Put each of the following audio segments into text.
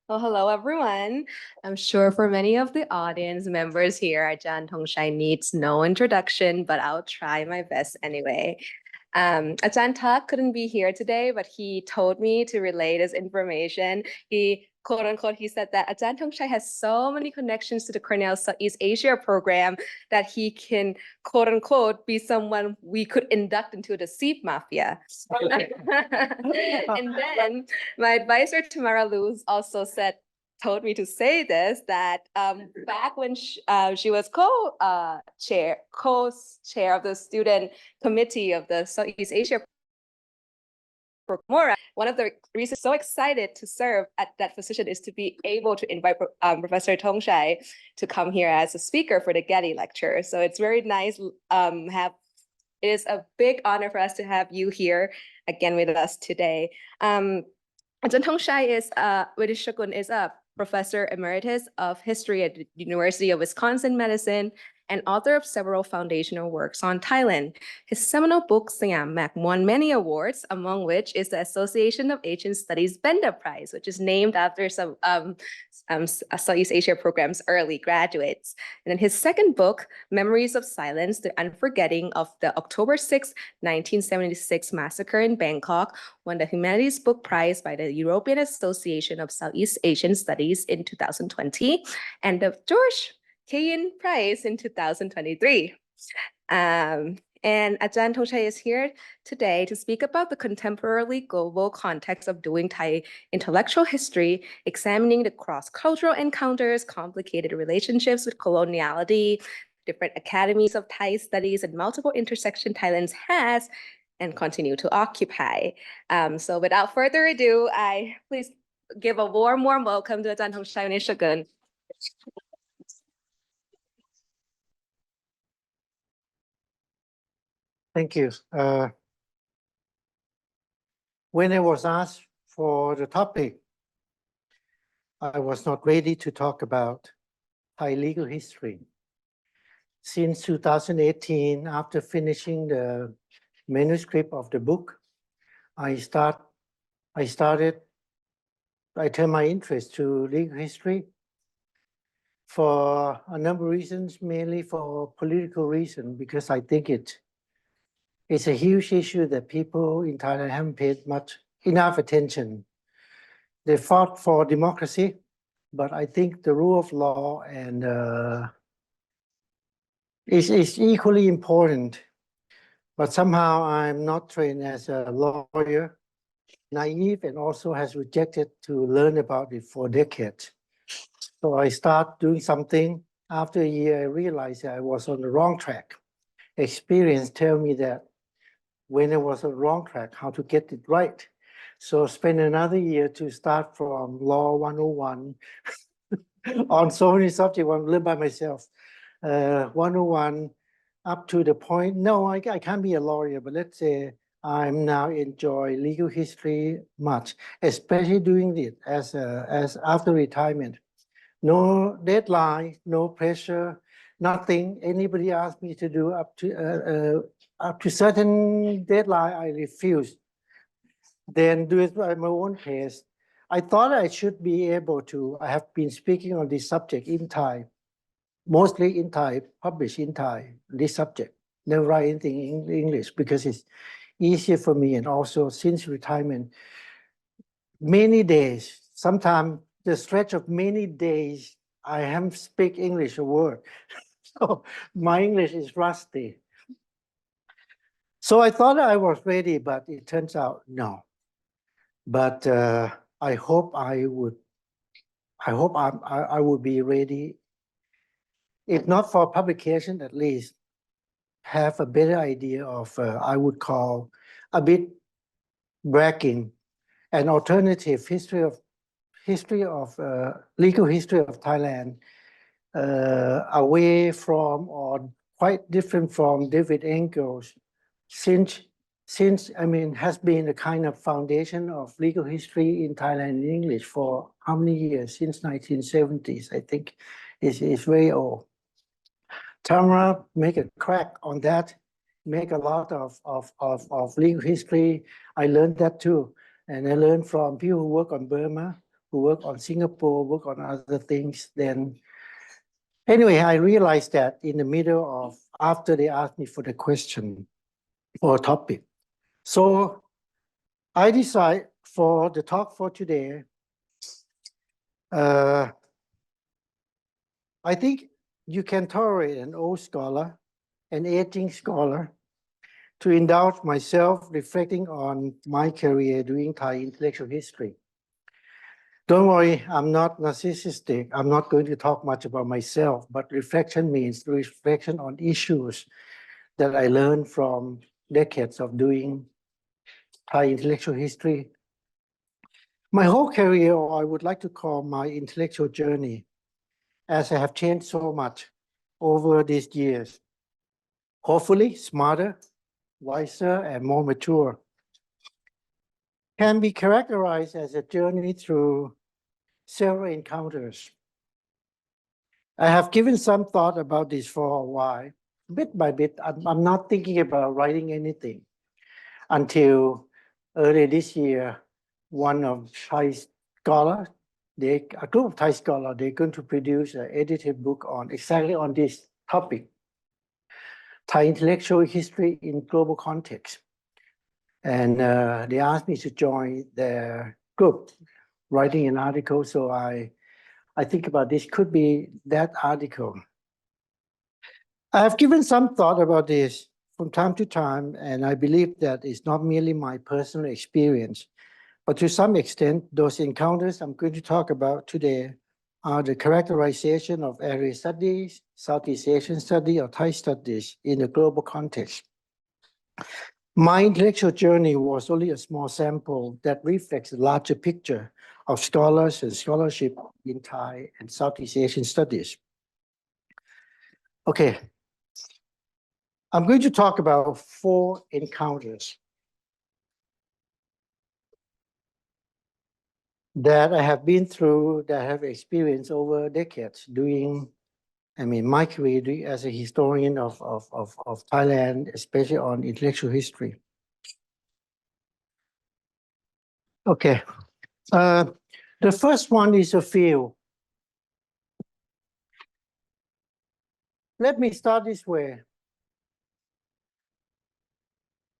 Well, hello everyone. I'm sure for many of the audience members here, Ajahn Thongchai needs no introduction, but I'll try my best anyway. Ajahn Tak couldn't be here today, but he told me to relay this information. He, quote unquote, he said that Ajahn Thongchai has so many connections to the Cornell Southeast Asia program that he can, quote unquote, be someone we could induct into the seed mafia. And then my advisor, Tamara Luz, also told me to say this, that back when she was co-chair of the student committee of the Southeast Asia program, one of the reasons so excited to serve at that position is to be able to invite Professor Thongchai to come here as a speaker for the Gatty lecture. So it's very nice. It is a big honor for us to have you here again with us today. Ajahn Thongchai is Winichakul is a professor emeritus of history at the University of Wisconsin-Madison and author of several foundational works on Thailand. His seminal book, Siam, won many awards, among which is the Association of Asian Studies Benda Prize, which is named after some Southeast Asia program's early graduates. And then his second book, Memories of Silence, The Unforgetting of the October 6, 1976 Massacre in Bangkok, won the Humanities Book Prize by the European Association of Southeast Asian Studies in 2020, and the George Kahin Prize in 2023. And Ajahn Thongchai is here today to speak about the contemporary global context of doing Thai intellectual history, examining the cross-cultural encounters, complicated relationships with coloniality, different academies of Thai studies, and multiple intersections Thailand has and continue to occupy. So without further ado, I please give a warm welcome to Ajahn Thongchai Winichakul. Thank you. When I was asked for the topic, I was not ready to talk about Thai legal history. Since 2018, after finishing the manuscript of the book, I turned my interest to legal history for a number of reasons, mainly for political reasons, because I think it's a huge issue that people in Thailand haven't paid enough attention. They fought for democracy, but I think the rule of law and is equally important. But somehow I'm not trained as a lawyer, naive, and also has rejected to learn about it for decades. So I start doing something. After a year, I realized I was on the wrong track. Experience tell me that when I was on the wrong track, how to get it right. So spend another year to start from Law 101 on so many subjects. I live by myself. 101 up to the point, no, I can't be a lawyer, but let's say I'm now enjoy legal history much, especially doing it as after retirement. No deadline, no pressure, nothing anybody asked me to do up to certain deadline, I refused. Then do it at my own pace. I thought I should be able to. I have been speaking on this subject in Thai, mostly in Thai, published in Thai, this subject. Never write anything in English because it's easier for me, and also since retirement, many days, sometimes the stretch of many days, I haven't speak English a word. So my English is rusty. So I thought I was ready, but it turns out no. But I hope I would be ready, if not for publication, at least have a better idea of I would call a bit bragging, an alternative history of legal history of Thailand, away from or quite different from David Engel's, since I mean has been a kind of foundation of legal history in Thailand in English for how many years? Since 1970s, I think. It's very old. Tamara make a crack on that, make a lot of legal history. I learned that too. And I learned from people who work on Burma, who work on Singapore, work on other things. Then, anyway, I realized that in the middle of, after they asked me for the question or topic. So I decide for the talk for today, I think you can tolerate an old scholar, an aging scholar, to indulge myself reflecting on my career doing Thai intellectual history. Don't worry, I'm not narcissistic. I'm not going to talk much about myself, but reflection means reflection on issues that I learned from decades of doing Thai intellectual history. My whole career, or I would like to call my intellectual journey, as I have changed so much over these years. Hopefully smarter, wiser, and more mature, can be characterized as a journey through several encounters. I have given some thought about this for a while. Bit by bit, I'm not thinking about writing anything until early this year. One of Thai scholars, a group of Thai scholars, they're going to produce an edited book on exactly on this topic, Thai intellectual history in global context. And they asked me to join their group, writing an article. So I think about this could be that article. I have given some thought about this from time to time, and I believe that it's not merely my personal experience, but to some extent, those encounters I'm going to talk about today are the characterization of area studies, Southeast Asian study, or Thai studies in a global context. My intellectual journey was only a small sample that reflects a larger picture of scholars and scholarship in Thai and Southeast Asian studies. Okay, I'm going to talk about 4 encounters that I have been through, that I have experienced over decades doing, my career as a historian of Thailand, especially on intellectual history. Okay, the first one is a field. Let me start this way.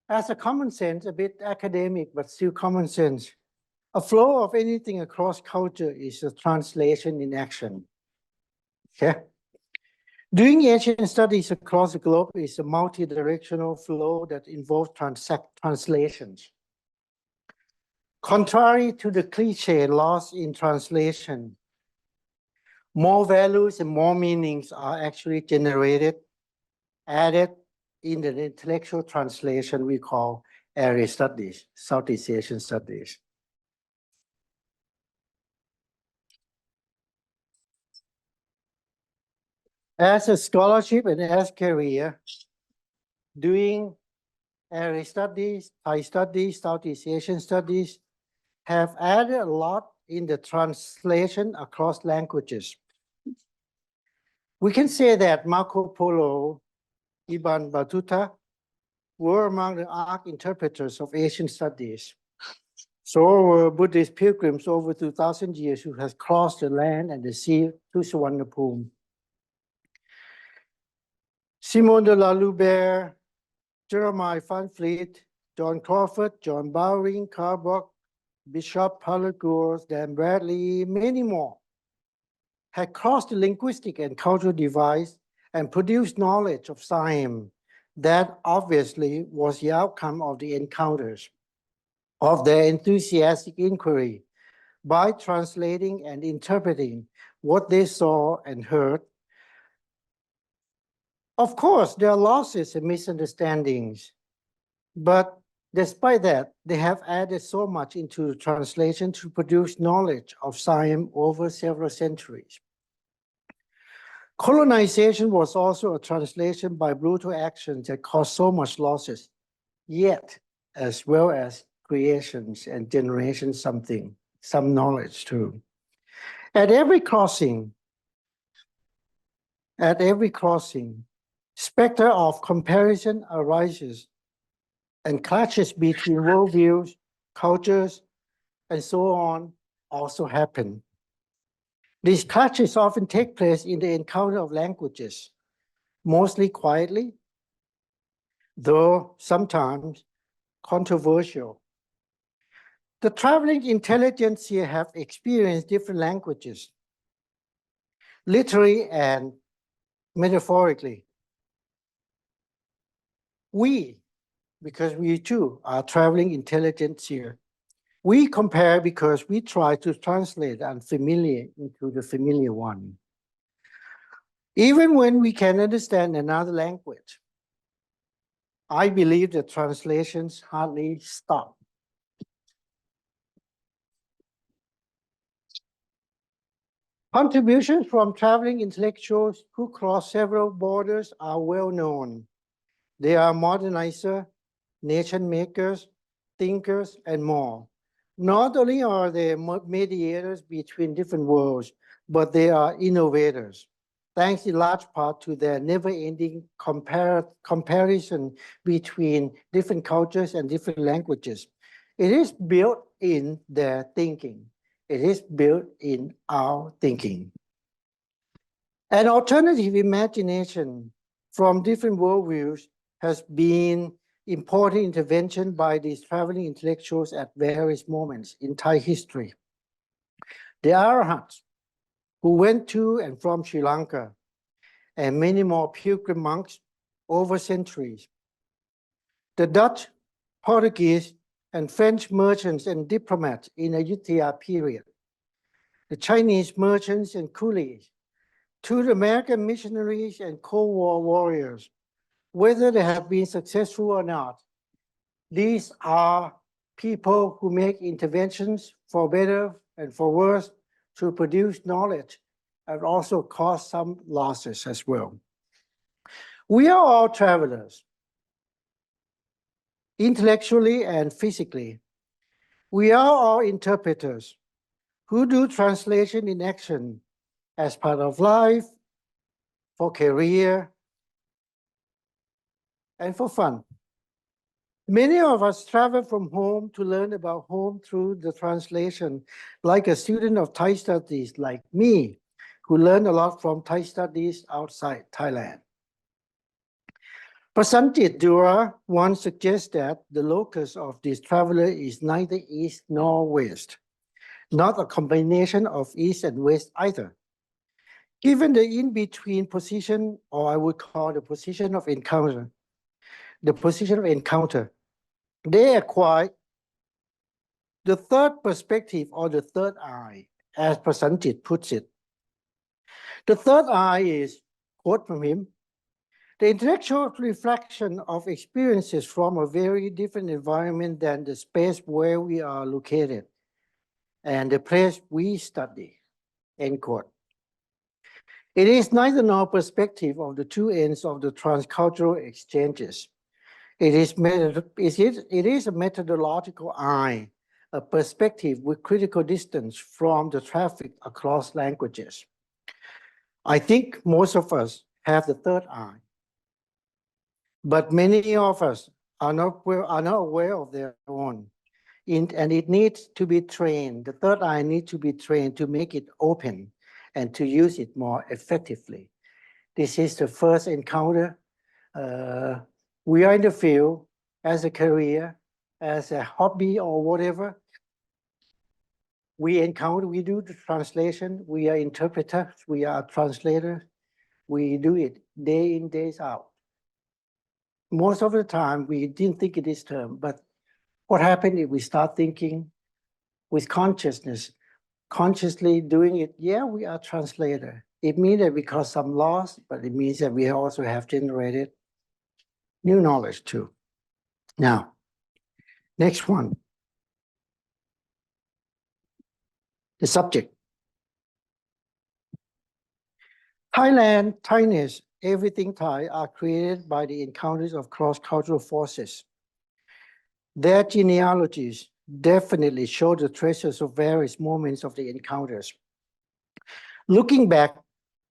As a common sense, a bit academic, but still common sense, a flow of anything across culture is a translation in action. Okay? Doing Asian studies across the globe is a multi-directional flow that involves translations. Contrary to the cliche lost in translation, more values and more meanings are actually generated, added in the intellectual translation we call area studies, Southeast Asian studies. As a scholarship and as career, doing area studies, Thai studies, Southeast Asian studies have added a lot in the translation across languages. We can say that Marco Polo, Ibn Battuta were among the arch interpreters of Asian studies. So were Buddhist pilgrims over 2,000 years who has crossed the land and the sea to Suvarnabhumi. Simon de la Louvière, Jeremiah Van Fleet, John Crawford, John Bowring, Carbock, Bishop Palagurs, Dan Bradley, many more, had crossed the linguistic and cultural divide and produced knowledge of Siam that obviously was the outcome of the encounters, of their enthusiastic inquiry, by translating and interpreting what they saw and heard. Of course, there are losses and misunderstandings, but despite that, they have added so much into the translation to produce knowledge of Siam over several centuries. Colonization was also a translation by brutal actions that caused so much losses, yet as well as creations and generations some knowledge too. At every crossing, specter of comparison arises and clashes between worldviews, cultures, and so on also happen. These clashes often take place in the encounter of languages, mostly quietly, though sometimes controversial. The traveling intelligentsia have experienced different languages, literally and metaphorically. We, because we too are traveling intelligentsia, we compare because we try to translate unfamiliar into the familiar one. Even when we can understand another language, I believe that translations hardly stop. Contributions from traveling intellectuals who cross several borders are well known. They are modernizers, nation makers, thinkers, and more. Not only are they mediators between different worlds, but they are innovators, thanks in large part to their never-ending comparison between different cultures and different languages. It is built in their thinking. It is built in our thinking. An alternative imagination from different worldviews has been important intervention by these traveling intellectuals at various moments in Thai history. The Arahants, who went to and from Sri Lanka, and many more pilgrim monks over centuries. The Dutch, Portuguese, and French merchants and diplomats in the Ayutthaya period. The Chinese merchants and coolies, to the American missionaries and Cold War warriors, whether they have been successful or not. These are people who make interventions for better and for worse to produce knowledge and also cause some losses as well. We are all travelers, intellectually and physically. We are all interpreters who do translation in action as part of life, for career, and for fun. Many of us travel from home to learn about home through the translation, like a student of Thai studies like me, who learned a lot from Thai studies outside Thailand. Prasanjit Dura once suggests that the locus of this traveler is neither east nor west, not a combination of east and west either. Given the in-between position, or I would call the position of encounter, they acquire the third perspective or the third eye, as Prasanjit puts it. The third eye is, quote from him, the intellectual reflection of experiences from a very different environment than the space where we are located and the place we study, end quote. It is neither nor perspective of the two ends of the transcultural exchanges. It is a methodological eye, a perspective with critical distance from the traffic across languages. I think most of us have the third eye, but many of us are not aware of their own. And it needs to be trained. The third eye needs to be trained to make it open and to use it more effectively. This is the first encounter. We are in the field as a career, as a hobby or whatever. We encounter, we do the translation, we are interpreters, we are translators. We do it day in, days out. Most of the time, we didn't think of this term, but what happened if we start thinking with consciousness, consciously doing it? Yeah, we are translator. It means that we cause some loss, but it means that we also have generated new knowledge too. Now, next one. The subject. Thailand, Thainess, everything Thai are created by the encounters of cross-cultural forces. Their genealogies definitely show the traces of various moments of the encounters. Looking back,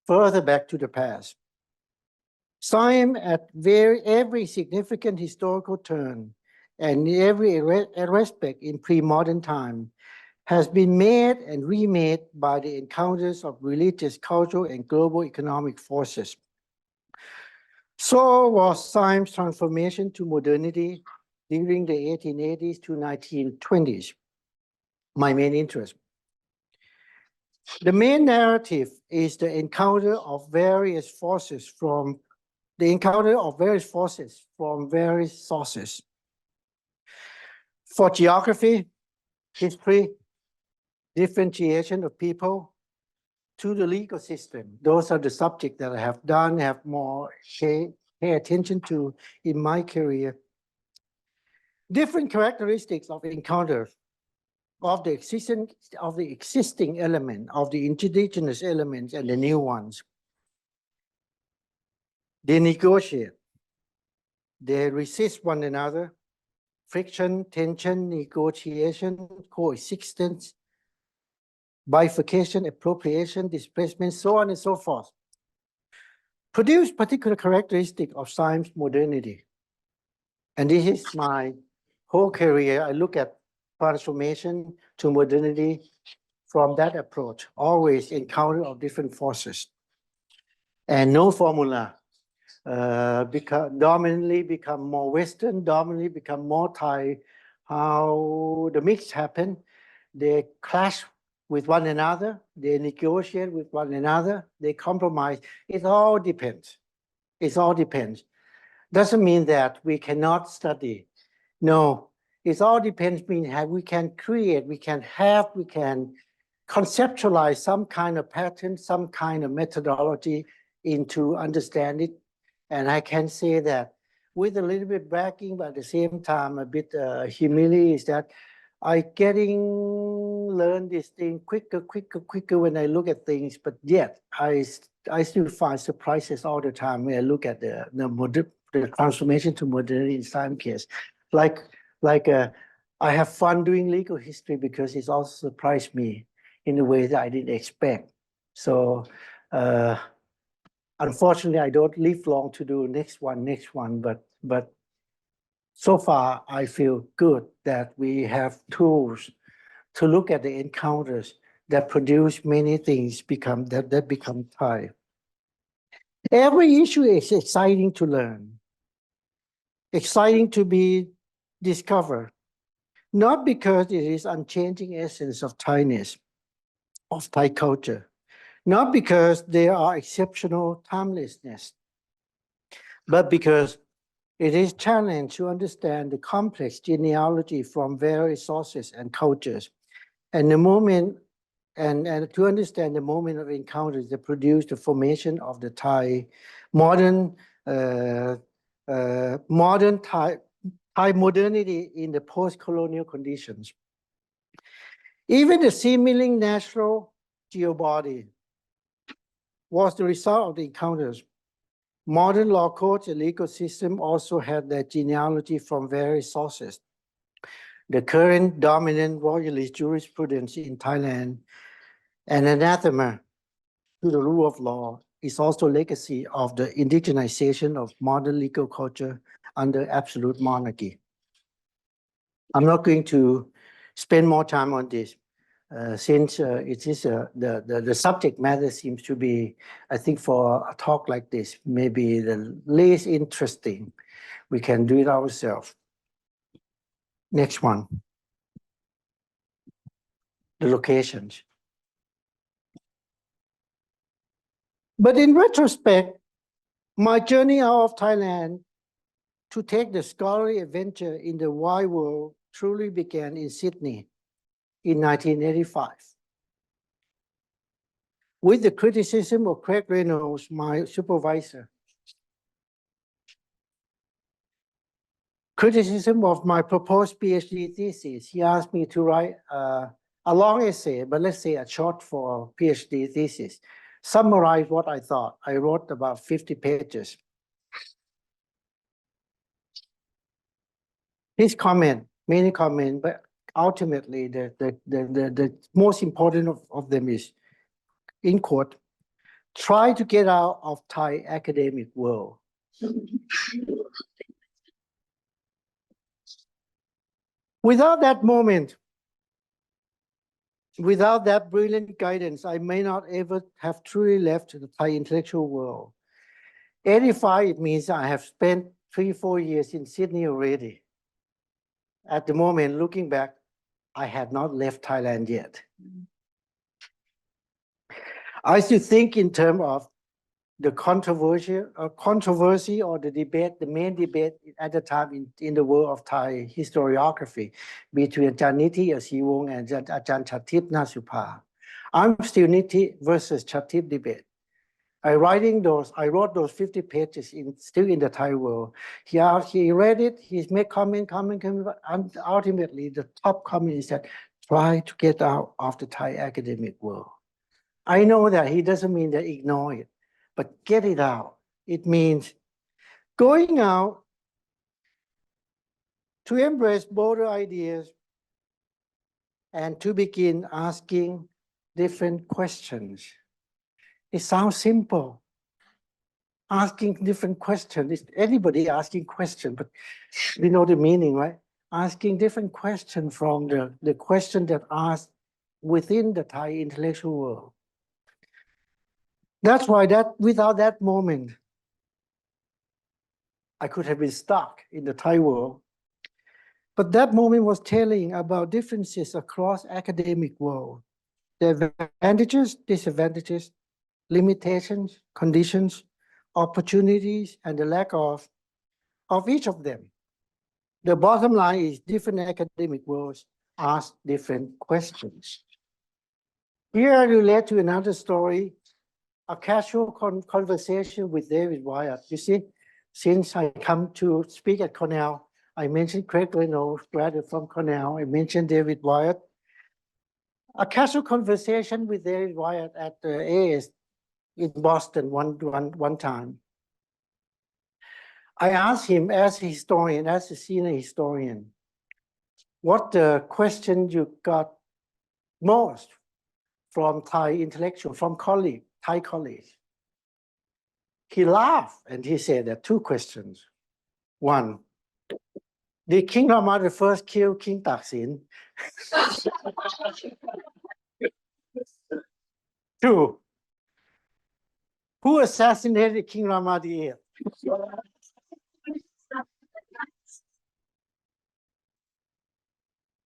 further back to the past, Siam at every significant historical turn and every respect in pre-modern time has been made and remade by the encounters of religious, cultural, and global economic forces. So was Siam's transformation to modernity during the 1880s to 1920s, my main interest. The main narrative is the encounter of various forces from various sources. For geography, history, differentiation of people, to the legal system. Those are the subjects that I have more pay attention to in my career. Different characteristics of encounters of the existing element, of the indigenous elements and the new ones. They negotiate. They resist one another. Friction, tension, negotiation, coexistence, bifurcation, appropriation, displacement, so on and so forth, produce particular characteristic of Siam's modernity. And this is my whole career. I look at transformation to modernity from that approach, always encounter of different forces. And no formula, dominantly become more Western, dominantly become more Thai. How the mix happen, they clash with one another, they negotiate with one another, they compromise. It all depends. It all depends. Doesn't mean that we cannot study. No, it all depends. Means we can create, we can conceptualize some kind of pattern, some kind of methodology into understand it. And I can say that with a little bit bragging, but at the same time a bit humility, is that I learn this thing quicker when I look at things. But yet I still find surprises all the time when I look at the transformation to modernity in Siam case. Like I have fun doing legal history because it's also surprised me in a way that I didn't expect. So unfortunately, I don't live long to do next one, but so far I feel good that we have tools to look at the encounters that produce many things that become Thai. Every issue is exciting to learn, exciting to be discovered, not because it is unchanging essence of Thainess, of Thai culture, not because there are exceptional timelessness, but because it is challenging to understand the complex genealogy from various sources and cultures, and the moment, and to understand the moment of encounters that produce the formation of the Thai modern Thai modernity in the post-colonial conditions. Even the seemingly natural geobody was the result of the encounters. Modern law codes and legal system also had their genealogy from various sources. The current dominant royalist jurisprudence in Thailand, an anathema to the rule of law, is also legacy of the indigenization of modern legal culture under absolute monarchy. I'm not going to spend more time on this since it is the subject matter seems to be, I think for a talk like this, maybe the least interesting. We can do it ourselves. Next one. The locations. But in retrospect, my journey out of Thailand to take the scholarly adventure in the wide world truly began in Sydney in 1985. With the criticism of Craig Reynolds, my supervisor. Criticism of my proposed PhD thesis. He asked me to write a long essay, but let's say a short for PhD thesis. Summarize what I thought. I wrote about 50 pages. His comment, many comments, but ultimately the most important of them is, in quote, try to get out of Thai academic world. Without that moment, Without that brilliant guidance, I may not ever have truly left the Thai intellectual world. 85, it means I have spent 3-4 years in Sydney already. At the moment, looking back, I had not left Thailand yet. I still think in terms of the controversy or the debate, the main debate at the time in the world of Thai historiography between Ajahn Nithi Asiwong and Ajahn Chatip Nasupha. I'm still Nithi versus Chatip debate. I wrote those 50 pages still in the Thai world. He read it, he made comment, and ultimately the top comment is that try to get out of the Thai academic world. I know that he doesn't mean that ignore it, but get it out. It means going out to embrace bolder ideas and to begin asking different questions. It sounds simple. Asking different questions. Is anybody asking questions? But we know the meaning, right? Asking different questions from the question that asked within the Thai intellectual world. That's why without that moment, I could have been stuck in the Thai world. But that moment was telling about differences across academic world, the advantages, disadvantages, limitations, conditions, opportunities, and the lack of each of them. The bottom line is different academic worlds ask different questions. Here I relate to another story, a casual conversation with David Wyatt. You see, since I come to speak at Cornell, I mentioned Craig Reynolds, graduate from Cornell. I mentioned David Wyatt. A casual conversation with David Wyatt at the AS in Boston one time. I asked him as a historian, as a senior historian, what the question you got most from Thai intellectual, from Thai colleagues. He laughed and he said there are two questions. One, did King Rama the first kill King Taksin? Two, who assassinated King Rama the Eighth?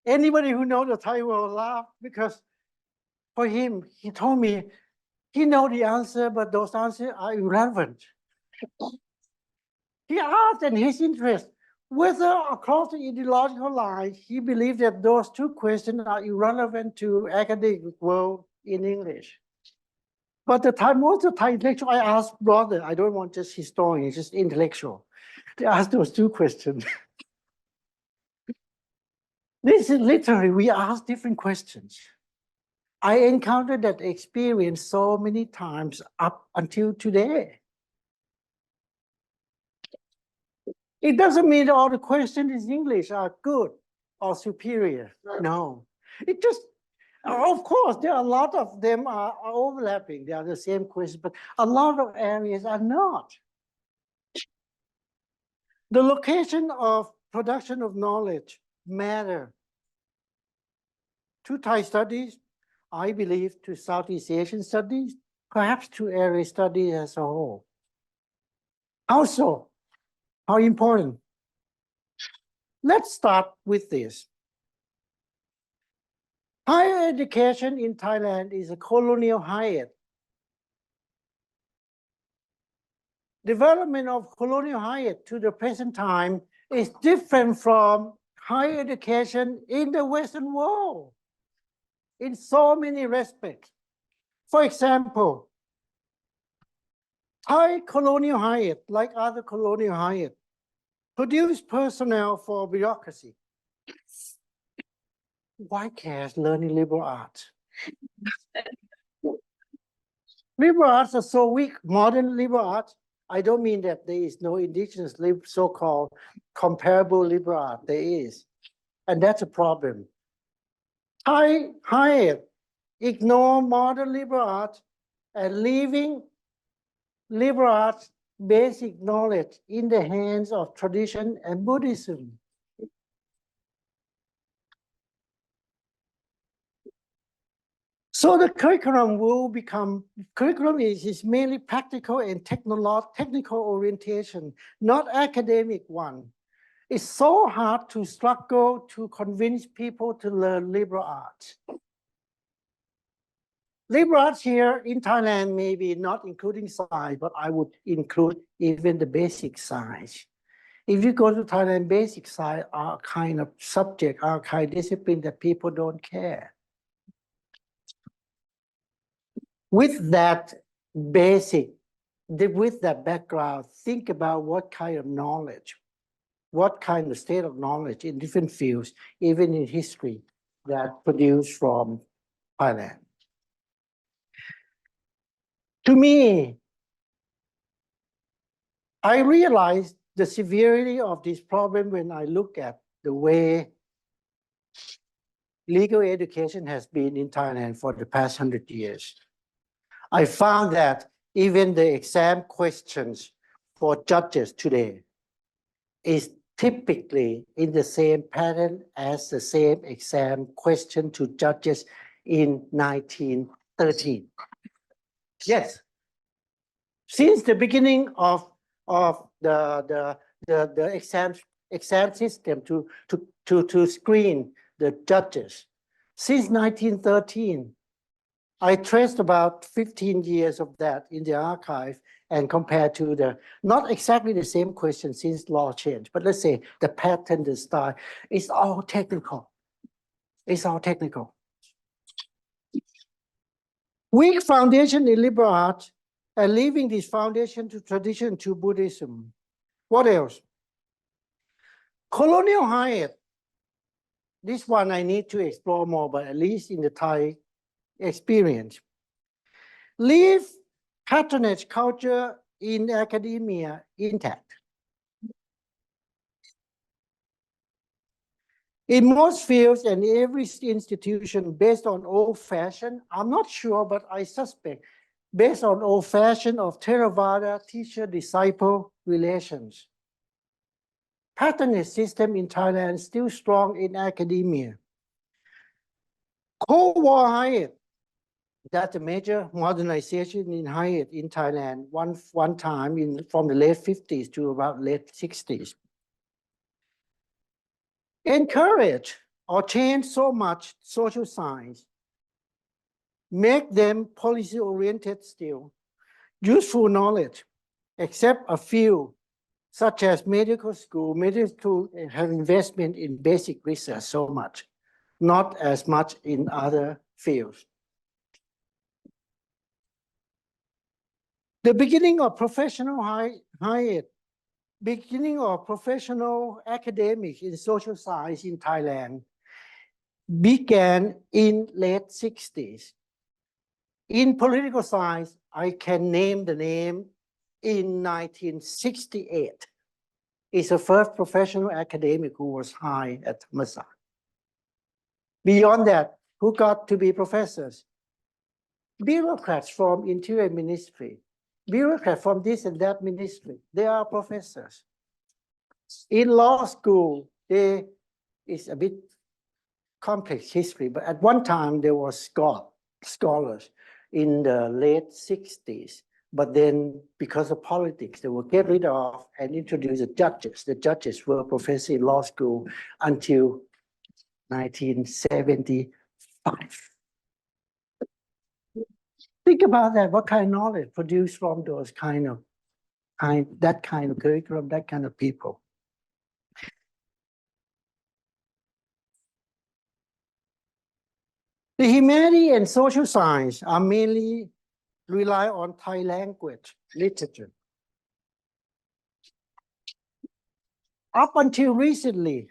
Anybody who knows the Thai will laugh because for him, he told me, he knows the answer, but those answers are irrelevant. He asked in his interest whether across the ideological line, he believed that those two questions are irrelevant to academic world in English. But most of the Thai intellectual I asked brother, I don't want just historian, just intellectual. They asked those two questions. This is literally, we ask different questions. I encountered that experience so many times up until today. It doesn't mean all the questions in English are good or superior. No. It just, of course, there are a lot of them are overlapping. They are the same question, but a lot of areas are not. The location of production of knowledge matter to Thai studies, I believe, to Southeast Asian studies, perhaps to area studies as a whole. Also, how important? Let's start with this. Higher education in Thailand is a colonial higher. Development of colonial higher to the present time is different from higher education in the Western world in so many respects. For example, Thai colonial higher, like other colonial higher, produce personnel for bureaucracy. Why cares learning liberal arts? Liberal arts are so weak, modern liberal arts. I don't mean that there is no indigenous so-called comparable liberal art. There is. And that's a problem. Thai higher ignore modern liberal arts and leaving liberal arts basic knowledge in the hands of tradition and Buddhism. So the curriculum will become, curriculum is mainly practical and technical orientation, not academic one. It's so hard to struggle to convince people to learn liberal arts. Liberal arts here in Thailand, maybe not including science, but I would include even the basic science. If you go to Thailand, basic science are kind of subject, are kind of discipline that people don't care. With that with that background, think about what kind of knowledge, what kind of state of knowledge in different fields, even in history, that produced from Thailand. To me, I realized the severity of this problem when I look at the way legal education has been in Thailand for the past 100 years. I found that even the exam questions for judges today is typically in the same pattern as the same exam question to judges in 1913. Yes. Since the beginning of the exam system to screen the judges, since 1913, I traced about 15 years of that in the archive and compared to the, not exactly the same question since law changed, but let's say the pattern, the style, it's all technical. It's all technical. Weak foundation in liberal arts and leaving this foundation to tradition to Buddhism. What else? Colonial higher. This one I need to explore more, but at least in the Thai experience. Leave patronage culture in academia intact. In most fields and every institution based on old-fashioned, I'm not sure, but I suspect, based on old-fashioned of Theravada teacher-disciple relations. Patronage system in Thailand still strong in academia. Cold War higher. That's a major modernization in higher in Thailand one time from the late 50s to about late 60s. Encourage or change so much social science. Make them policy-oriented still. Useful knowledge, except a few, such as medical school. Medical school have investment in basic research so much, not as much in other fields. The beginning of professional beginning of professional academics in social science in Thailand began in late 60s. In political science, I can name the name in 1968. It's the first professional academic who was high at Thammasat. Beyond that, who got to be professors? Bureaucrats from Interior Ministry, bureaucrats from this and that ministry, they are professors. In law school, it's a bit complex history, but at one time there were scholars in the late 60s. But then because of politics, they were get rid of and introduce the judges. The judges were professors in law school until 1975. Think about that. What kind of knowledge produced from those that kind of curriculum, that kind of people? The humanity and social science are mainly rely on Thai language, literature. Up until recently,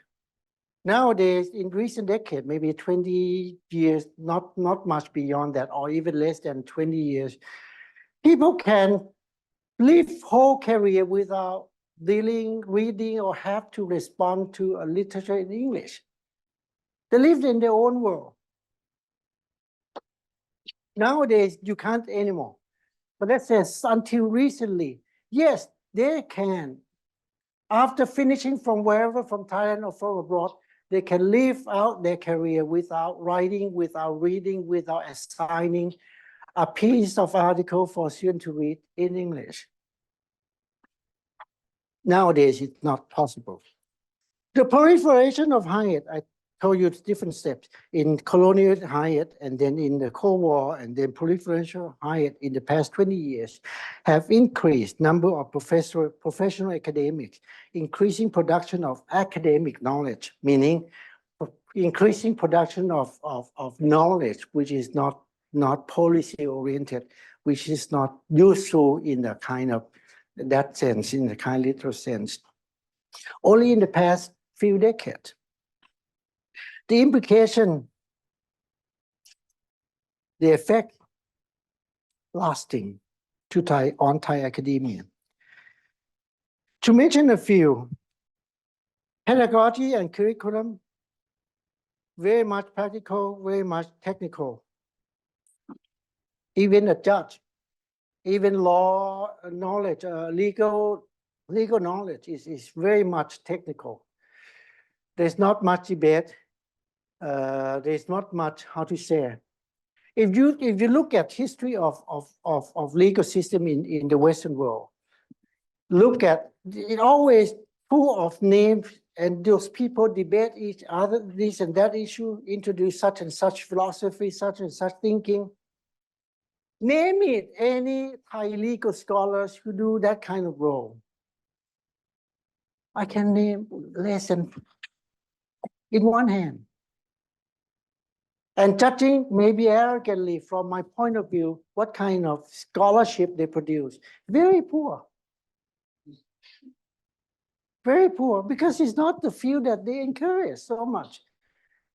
nowadays, in recent decade, maybe 20 years, not much beyond that, or even less than 20 years, people can live whole career without reading, or have to respond to a literature in English. They live in their own world. Nowadays, you can't anymore. But that says until recently, yes, they can. After finishing from wherever, from Thailand or from abroad, They can live out their career without writing, without reading, without assigning a piece of article for a student to read in English. Nowadays, it's not possible. The proliferation of higher ed, I told you it's different steps. In colonial higher ed, and then in the Cold War, and then proliferation of higher ed in the past 20 years have increased number of professional academics, increasing production of academic knowledge, meaning increasing production of knowledge, which is not policy oriented, which is not useful in the kind of that sense, in the kind of literal sense. Only in the past few decades. The implication, the effect lasting to Thai academia. To mention a few, pedagogy and curriculum, very much practical, very much technical. Even a judge, even law knowledge, legal knowledge is very much technical. There's not much debate. There's not much how to say. If you look at history of legal system in the Western world, look at it always full of names, and those people debate each other, this and that issue, introduce such and such philosophy, such and such thinking. Name it any Thai legal scholars who do that kind of role. I can name less than in one hand. And judging maybe arrogantly from my point of view, what kind of scholarship they produce. Very poor. Very poor, because it's not the field that they encourage so much.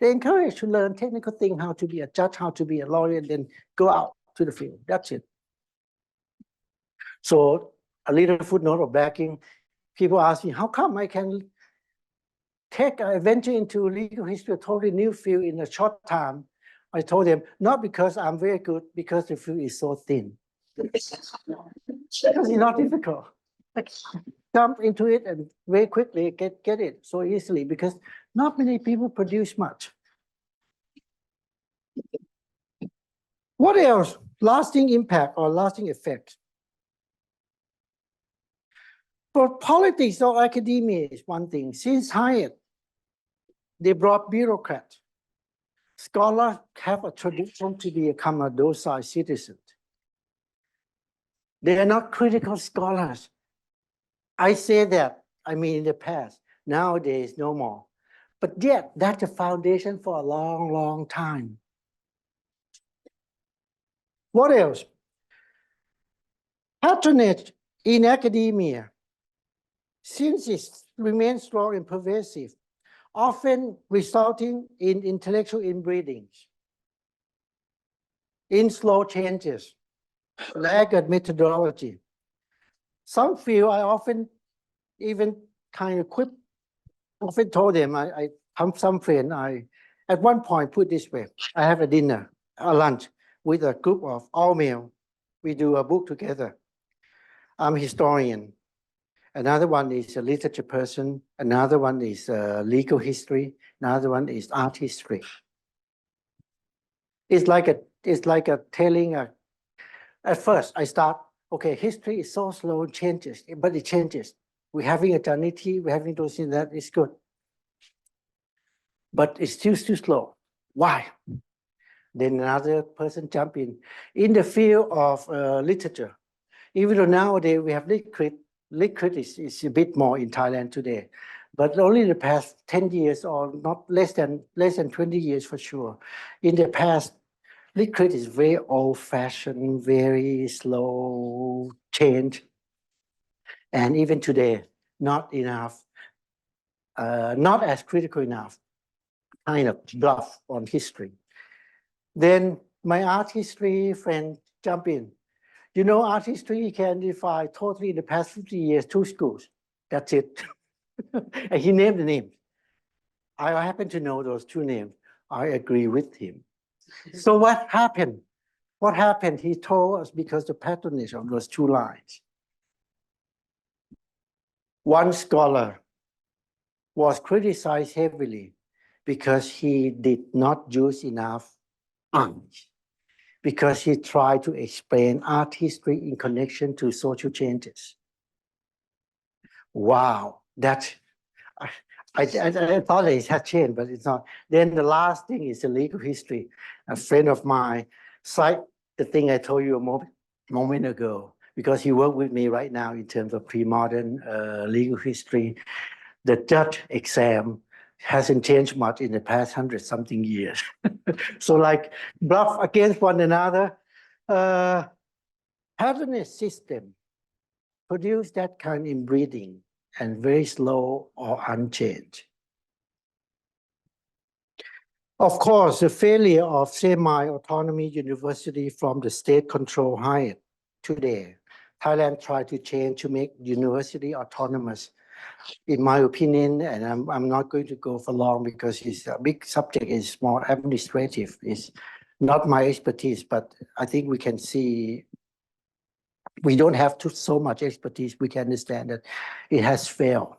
They encourage to learn technical things, how to be a judge, how to be a lawyer, and then go out to the field. That's it. So a little footnote of backing. People ask me, how come I can take an venture into legal history, a totally new field in a short time? I told them, not because I'm very good, because the field is so thin. Because it's not difficult. Like, jump into it and very quickly get it so easily, because not many people produce much. What else? Lasting impact or lasting effect. For politics or academia is one thing. Since higher ed, they brought bureaucrats. Scholars have a tradition to become a docile citizen. They are not critical scholars. I say that, I mean in the past. Nowadays, no more. But yet, that's a foundation for a long, long time. What else? Patronage in academia, since it remains strong and pervasive, often resulting in intellectual inbreedings, in slow changes, lack of methodology. Some feel I often even kind of quip, often told them, some friend, at one point put this way, I have a dinner, a lunch with a group of all male. We do a book together. I'm a historian. Another one is a literature person. Another one is legal history. Another one is art history. It's like a telling. At first, I start. Okay, history is so slow, it changes, but it changes. We're having a Janette, we're having those things that is good, but it's still too slow. Why? Then another person jump in the field of literature. Even though nowadays we have lit is a bit more in Thailand today, but only in the past 10 years or not less than 20 years for sure. In the past, lit is very old-fashioned, very slow change, and even today, not enough, not as critical enough, kind of bluff on history. Then my art history friend jump in. You know, art history can define totally in the past 50 years, 2 schools. That's it. And he named the names. I happen to know those 2 names. I agree with him. So what happened? What happened? He told us because the patronage of those 2 lines. One scholar was criticized heavily because he did not use enough art, because he tried to explain art history in connection to social changes. Wow, that I thought it had changed, but it's not. Then the last thing is the legal history. A friend of mine cite the thing I told you a moment ago, because he worked with me right now in terms of pre-modern legal history. The judge exam hasn't changed much in the past 100-something years. So like bluff against one another. Patronage system produce that kind in breeding and very slow or unchanged. Of course, the failure of semi-autonomy university from the state control higher today. Thailand tried to change to make university autonomous. In my opinion, and I'm not going to go for long because it's a big subject, is more administrative. It's not my expertise, but I think we can see we don't have so much expertise. We can understand that it has failed.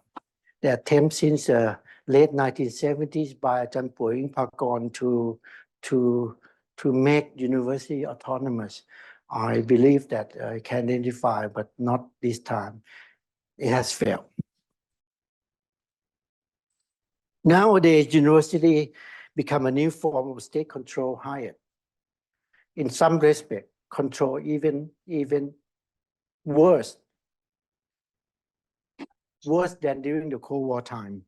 The attempt since the late 1970s by Ajahn Puing Pakon to make university autonomous. I believe that I can identify, but not this time. It has failed. Nowadays, university become a new form of state control higher. In some respect, control even worse than during the Cold War time.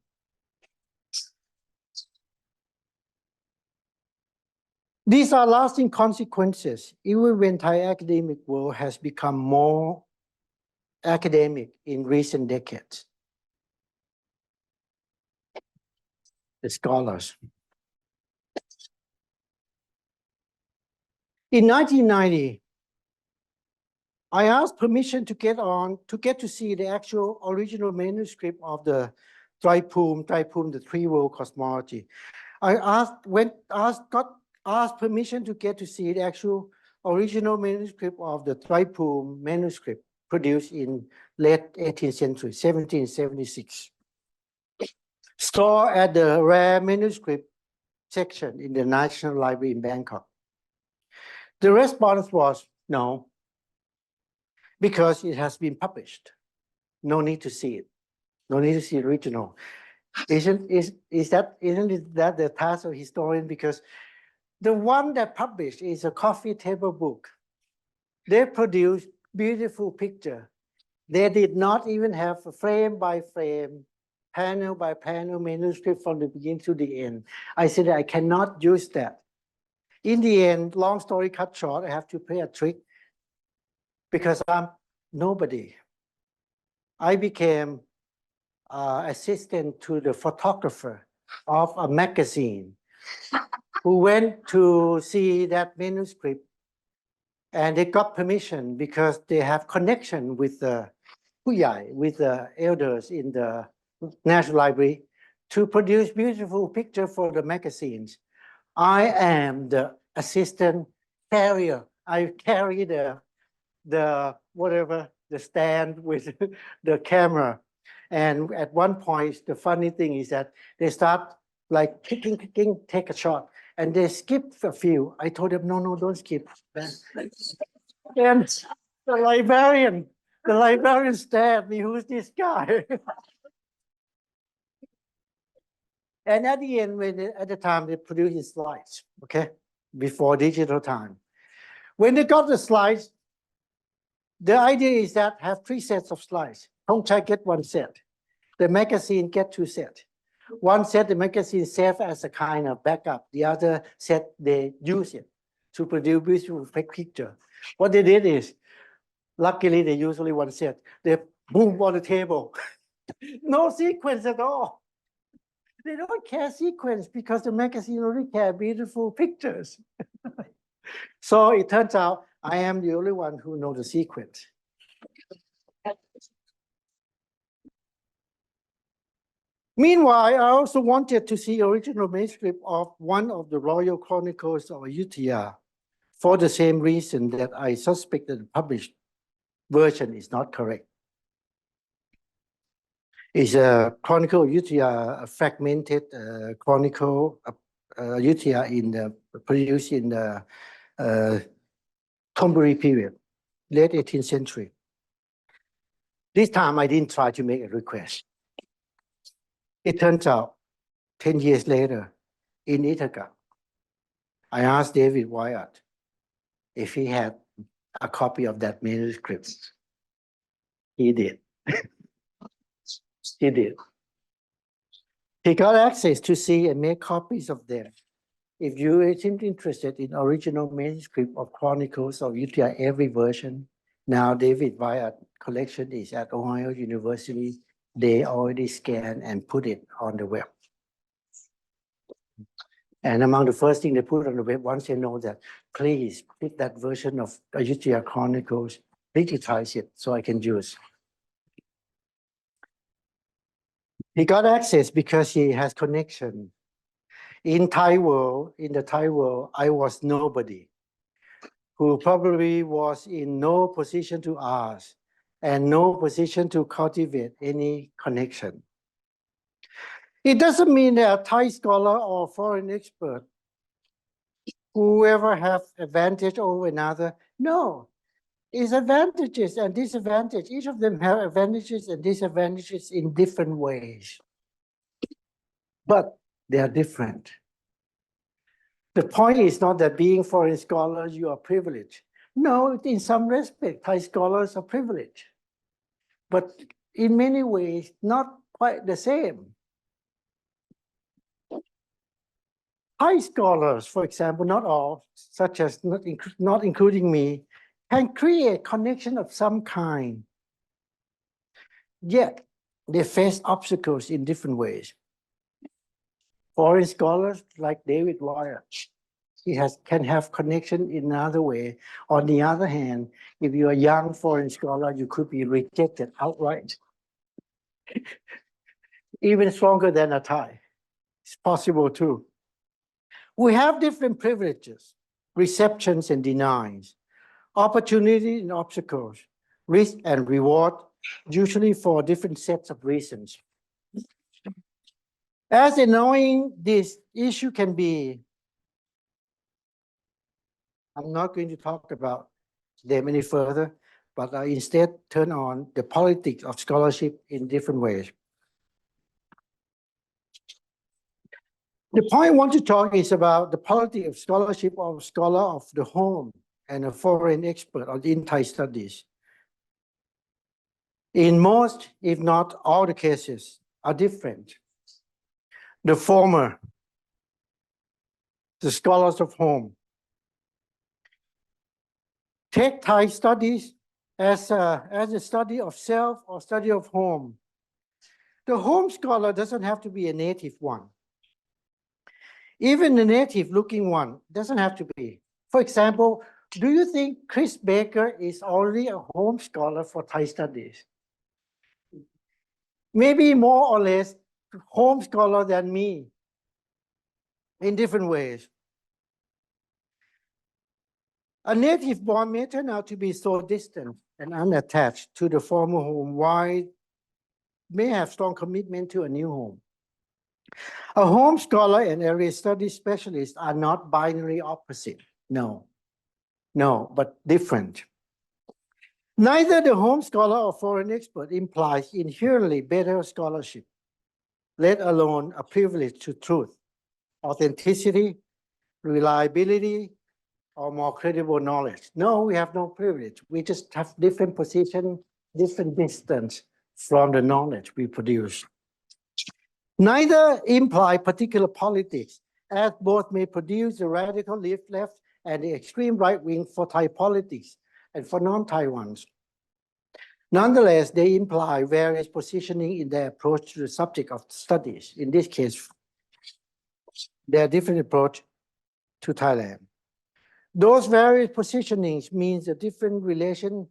These are lasting consequences, even when Thai academic world has become more academic in recent decades. The scholars. In 1990, I asked permission to get to see the actual original manuscript of the Traipum, the three-world cosmology. I got asked permission to get to see the actual original manuscript of the Traipum manuscript produced in late 18th century, 1776. Stored at the rare manuscript section in the National Library in Bangkok. The response was no, because it has been published. No need to see it. No need to see the original. Isn't that the task of historian? Because the one that published is a coffee table book. They produced beautiful picture. They did not even have a frame by frame, panel by panel manuscript from the beginning to the end. I said I cannot use that. In the end, long story cut short, I have to play a trick because I'm nobody. I became assistant to the photographer of a magazine who went to see that manuscript, and they got permission because they have connection with the Puyai, with the elders in the National Library, to produce beautiful picture for the magazines. I am the assistant carrier. I carry the stand with the camera. And at one point, the funny thing is that they start like clicking, take a shot, and they skip a few. I told them, no, don't skip. And the librarian stared at me, who's this guy? And at the end, at the time, they produced slides, okay, before digital time. When they got the slides, the idea is that have 3 sets of slides. Thongchai get 1 set. The magazine get 2 sets. 1 set, the magazine serve as a kind of backup. The other set, they use it to produce beautiful picture. What they did is, luckily, they usually 1 set. They boom on the table. No sequence at all. They don't care sequence because the magazine only care beautiful pictures. So it turns out I am the only one who knows the sequence. Meanwhile, I also wanted to see original manuscript of one of the Royal Chronicles of Ayutthaya for the same reason that I suspect that the published version is not correct. is a chronicle of Ayutthaya, a fragmented chronicle of Ayutthaya produced in the Thonburi period, late 18th century. This time I didn't try to make a request. It turns out 10 years later in Ithaca, I asked David Wyatt if he had a copy of that manuscript. He did. He did. He got access to see and make copies of them. If you are interested in original manuscript of Chronicles of Ayutthaya, every version, now David Wyatt collection is at Ohio University. They already scan and put it on the web. And among the first thing they put on the web, once they know that, please put that version of Ayutthaya Chronicles, digitize it so I can use. He got access because he has connection. In the Thai world, I was nobody who probably was in no position to ask and no position to cultivate any connection. It doesn't mean that a Thai scholar or foreign expert, whoever have advantage over another. No, it's advantages and disadvantages. Each of them have advantages and disadvantages in different ways, but they are different. The point is not that being foreign scholars, you are privileged. No, in some respect, Thai scholars are privileged, but in many ways, not quite the same. Thai scholars, for example, not all, such as not including me, can create connection of some kind. Yet, they face obstacles in different ways. Foreign scholars like David Wyatt, can have connection in another way. On the other hand, if you're a young foreign scholar, you could be rejected outright. Even stronger than a Thai. It's possible too. We have different privileges, receptions and denials, opportunities and obstacles, risk and reward, usually for different sets of reasons. As annoying this issue can be, I'm not going to talk about them any further, but I instead turn on the politics of scholarship in different ways. The point I want to talk is about the politics of scholarship of a scholar of the home and a foreign expert in Thai studies. In most, if not all the cases, are different. The former, the scholars of home, take Thai studies as a study of self or study of home. The home scholar doesn't have to be a native one. Even the native-looking one doesn't have to be. For example, do you think Chris Baker is already a home scholar for Thai studies? Maybe more or less home scholar than me in different ways. A native born may turn out to be so distant and unattached to the former home, while may have strong commitment to a new home. A home scholar and area studies specialist are not binary opposite. No, but different. Neither the home scholar or foreign expert implies inherently better scholarship, let alone a privilege to truth, authenticity, reliability, or more credible knowledge. No, we have no privilege. We just have different position, different distance from the knowledge we produce. Neither imply particular politics, as both may produce the radical left and the extreme right wing for Thai politics and for non-Thai ones. Nonetheless, they imply various positioning in their approach to the subject of studies. In this case, their different approach to Thailand. Those various positionings means a different relation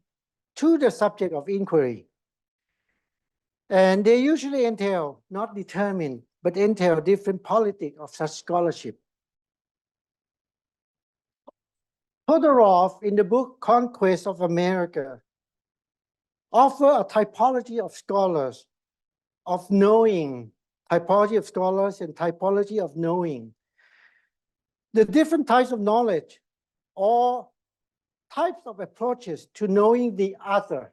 to the subject of inquiry. And they usually entail, not determine, but entail different politics of such scholarship. Todorov, in the book Conquest of America, offer a typology of scholars of knowing, typology of scholars and typology of knowing. The different types of knowledge or types of approaches to knowing the other,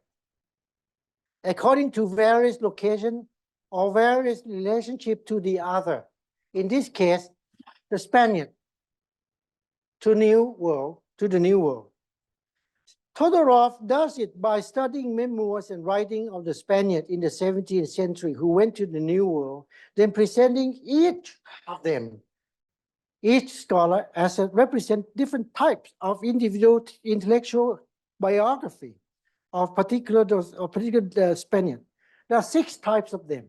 according to various location or various relationship to the other. In this case, the Spaniard to the New World. Todorov does it by studying memoirs and writing of the Spaniard in the 17th century who went to the New World, then presenting each of them, each scholar as a represent different types of individual intellectual biography of particular Spaniard. There are 6 types of them.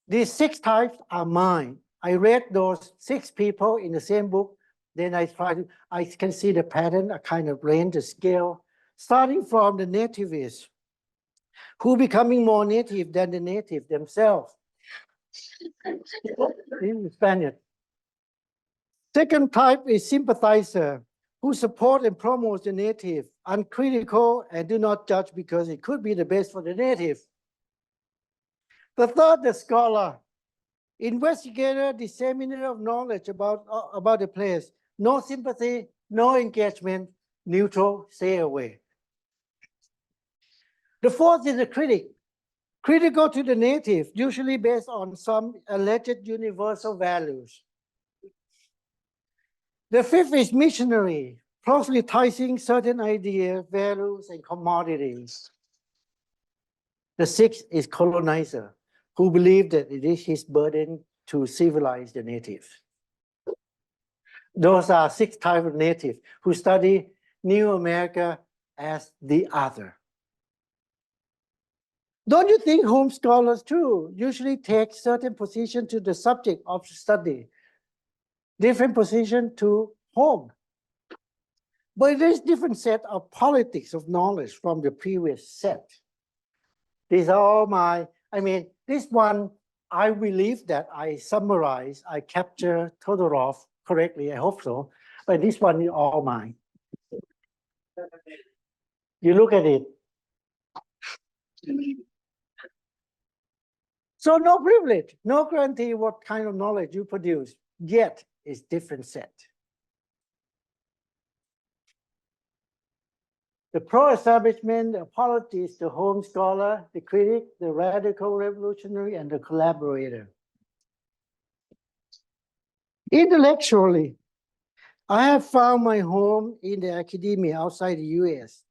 These 6 types are mine. I read those 6 people in the same book. Then I can see the pattern, a kind of range, the scale, starting from the nativists, who becoming more native than the native themselves. In the Spaniard. Second type is sympathizer, who support and promote the native, uncritical and do not judge because it could be the best for the native. The third, the scholar, investigator, disseminator of knowledge about the place. No sympathy, no engagement, neutral, stay away. The fourth is the critic, critical to the native, usually based on some alleged universal values. The fifth is missionary, proselytizing certain ideas, values, and commodities. The sixth is colonizer, who believe that it is his burden to civilize the native. Those are 6 types of native who study New America as the other. Don't you think home scholars too usually take certain position to the subject of study, different position to home? But there's different set of politics of knowledge from the previous set. These are all this one, I believe that I summarize, I capture Todorov correctly, I hope so, but this one is all mine. You look at it. So no privilege, no guarantee what kind of knowledge you produce, yet it's different set. The pro-establishment, the apologist, the home scholar, the critic, the radical revolutionary, and the collaborator. Intellectually, I have found my home in the academia outside the US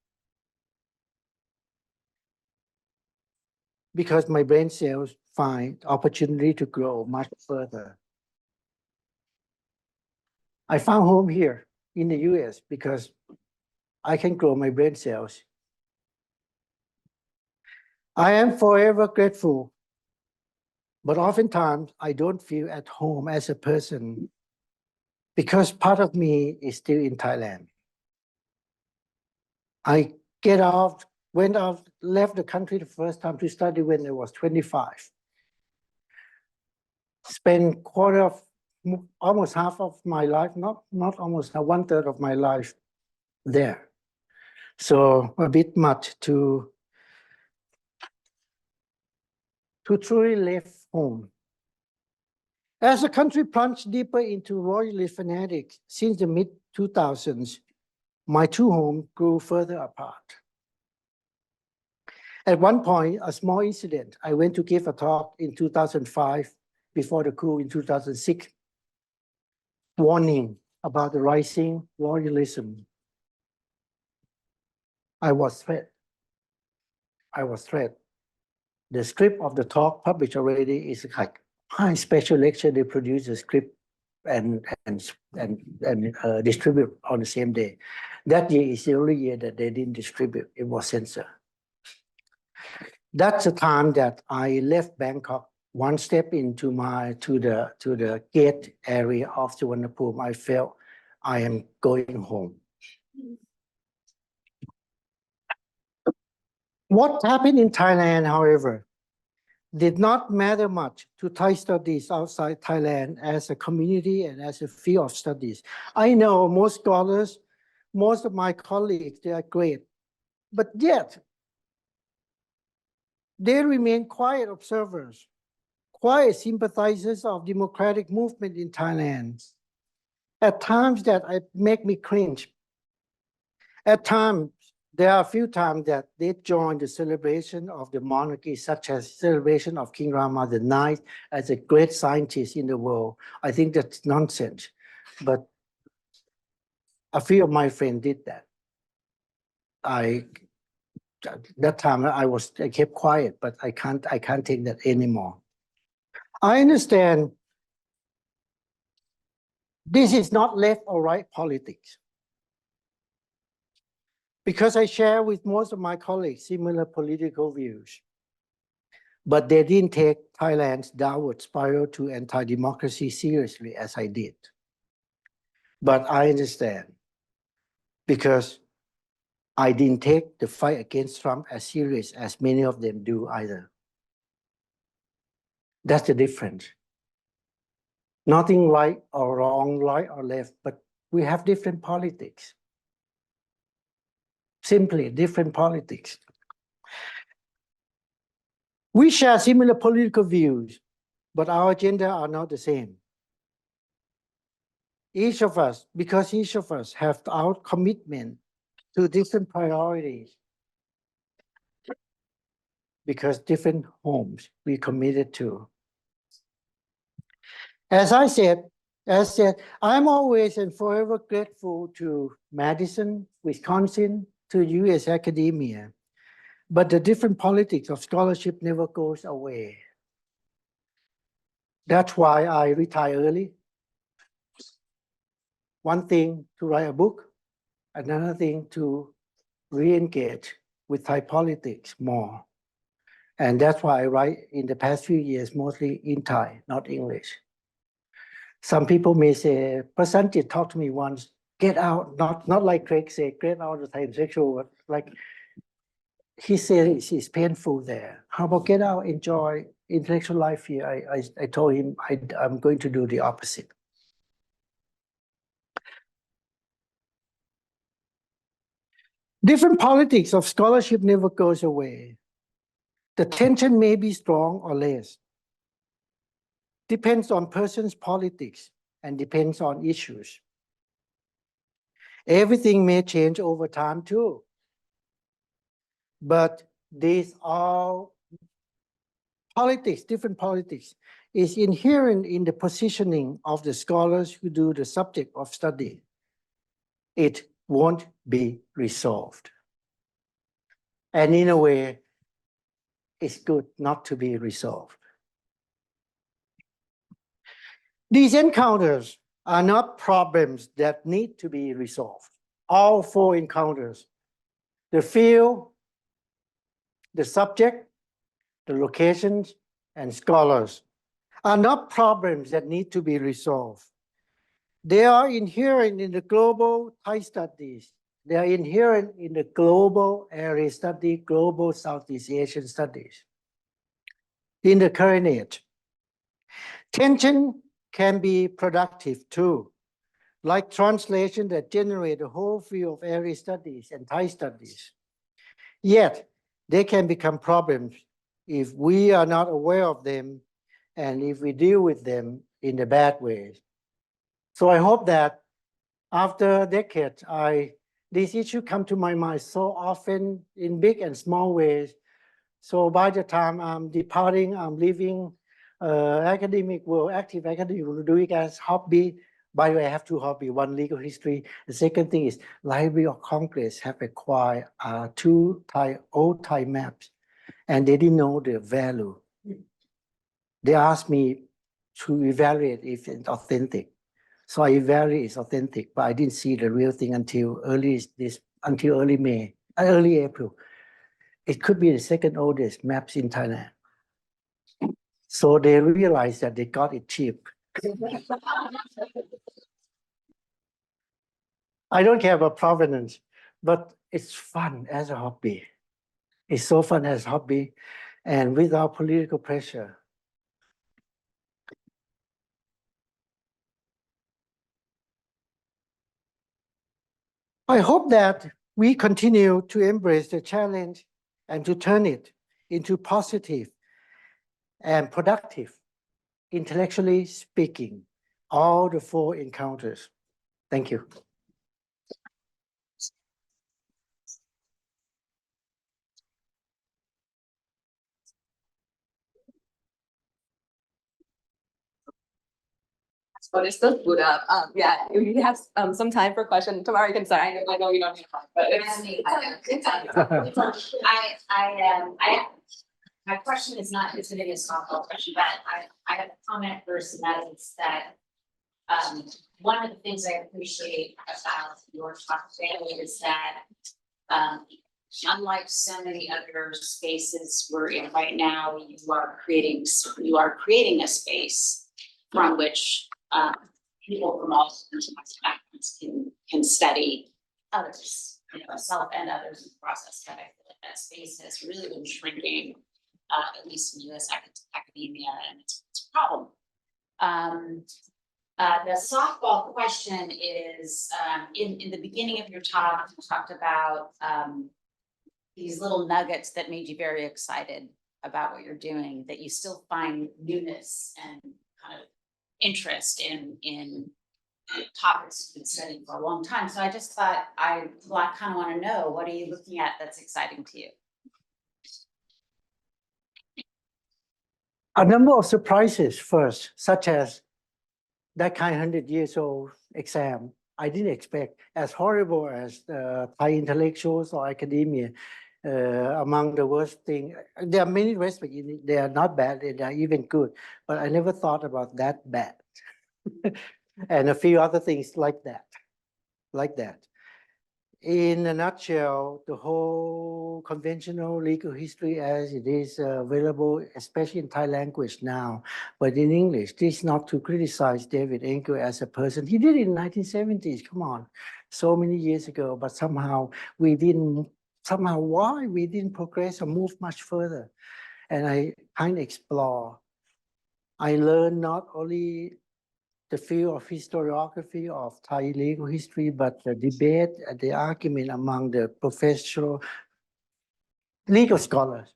because my brain cells find opportunity to grow much further. I found home here in the US because I can grow my brain cells. I am forever grateful, but oftentimes I don't feel at home as a person because part of me is still in Thailand. I left the country the first time to study when I was 25. Spent almost half of my life, not almost, 1/3 of my life there. So a bit much to truly live home. As the country plunged deeper into royalist fanatics since the mid-2000s, my 2 homes grew further apart. At one point, a small incident, I went to give a talk in 2005 before the coup in 2006, warning about the rising royalism. I was threatened. The script of the talk published already is like high special lecture. They produce a script and distribute on the same day. That year is the only year that they didn't distribute. It was censored. That's the time that I left Bangkok. One step into the gate area of Suvarnabhumi, I felt I am going home. What happened in Thailand, however, did not matter much to Thai studies outside Thailand as a community and as a field of studies. I know most scholars, most of my colleagues, they are great, but yet they remain quiet observers, quiet sympathizers of democratic movement in Thailand. At times that make me cringe. At times, there are a few times that they join the celebration of the monarchy, such as celebration of King Rama IX as a great scientist in the world. I think that's nonsense, but a few of my friends did that. That time I kept quiet, but I can't take that anymore. I understand this is not left or right politics, because I share with most of my colleagues similar political views. But they didn't take Thailand's downward spiral to anti-democracy seriously as I did. But I understand, because I didn't take the fight against Trump as serious as many of them do either. That's the difference. Nothing right or wrong, right or left, but we have different politics. Simply different politics. We share similar political views, but our agenda are not the same. Each of us have our commitment to different priorities, because different homes we committed to. As said, I'm always and forever grateful to Madison, Wisconsin, to US academia, but the different politics of scholarship never goes away. That's why I retire early. One thing to write a book, another thing to re-engage with Thai politics more. And that's why I write in the past few years mostly in Thai, not English. Some people may say, Prasanjit talked to me once, get out, not like Craig said, get out of Thai sexual, like he said it's painful there. How about get out, enjoy intellectual life here? I told him I'm going to do the opposite. Different politics of scholarship never goes away. The tension may be strong or less. Depends on person's politics and depends on issues. Everything may change over time too. But these are politics, different politics, is inherent in the positioning of the scholars who do the subject of study. It won't be resolved. And in a way, it's good not to be resolved. These encounters are not problems that need to be resolved. All four encounters, the field, the subject, the locations, and scholars, are not problems that need to be resolved. They are inherent in the global Thai studies. They are inherent in the global area study, global Southeast Asian studies. In the current age, tension can be productive too, like translation that generate a whole field of area studies and Thai studies. Yet, they can become problems if we are not aware of them and if we deal with them in a bad way. So I hope that after a decade, this issue come to my mind so often in big and small ways. So by the time I'm departing, I'm leaving academic world, active academic world, doing as hobby. By the way, I have two hobbies, one legal history. The second thing is Library of Congress have acquired two old Thai maps, and they didn't know the value. They asked me to evaluate if it's authentic. So I evaluate it's authentic, but I didn't see the real thing until early April. It could be the second oldest maps in Thailand. So they realized that they got it cheap. I don't care about provenance, but it's fun as a hobby. It's so fun as a hobby and without political pressure. I hope that we continue to embrace the challenge and to turn it into positive and productive, intellectually speaking, all the 4 encounters. Thank you. So it's still boot up. Yeah, if you have some time for question tomorrow, you can start. I know you don't have time, but My question is not considered a softball question, but I have a comment first, and that is that one of the things I appreciate about your talk today is that unlike so many other spaces we're in right now, you are creating a space from which people from all backgrounds can study others, self and others in the process. That I feel like that space has really been shrinking, at least in US academia, and it's a problem. The softball question is, in the beginning of your talk, you talked about these little nuggets that made you very excited about what you're doing, that you still find newness and kind of interest in topics you've been studying for a long time. So I just thought I kind of want to know, what are you looking at that's exciting to you? A number of surprises first, such as that kind of 100 years old exam. I didn't expect, as horrible as Thai intellectuals or academia, among the worst thing. There are many aspects in it. They are not bad, they are even good, but I never thought about that bad. And a few other things like that. In a nutshell, the whole conventional legal history as it is available, especially in Thai language now, but in English, this is not to criticize David Engle as a person. He did it in the 1970s, come on, so many years ago, but somehow why we didn't progress or move much further. And I kind of explore. I learned not only the field of historiography of Thai legal history, but the debate, the argument among the professional legal scholars,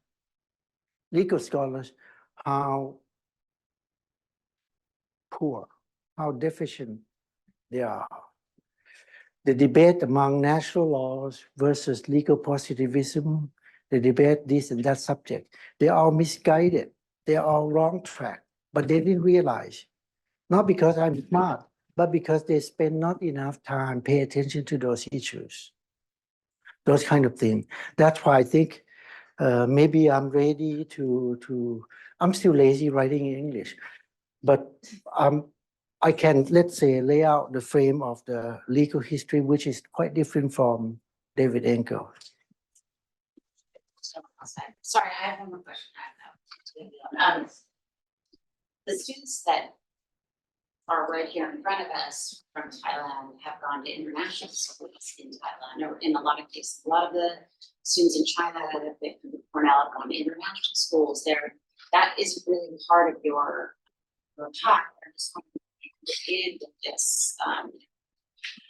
how poor, how deficient they are. The debate among natural laws versus legal positivism, the debate this and that subject, they are all misguided, they are all wrong track, but they didn't realize. Not because I'm smart, but because they spend not enough time pay attention to those issues, those kind of things. That's why I think maybe I'm ready I'm still lazy writing in English, but I can, let's say, lay out the frame of the legal history, which is quite different from David Engle. Sorry, I have one more question. The students that are right here in front of us from Thailand have gone to international schools in Thailand, or in a lot of cases. A lot of the students in China that have been from Cornell have gone to international schools. That is really part of your talk. I just want to get into this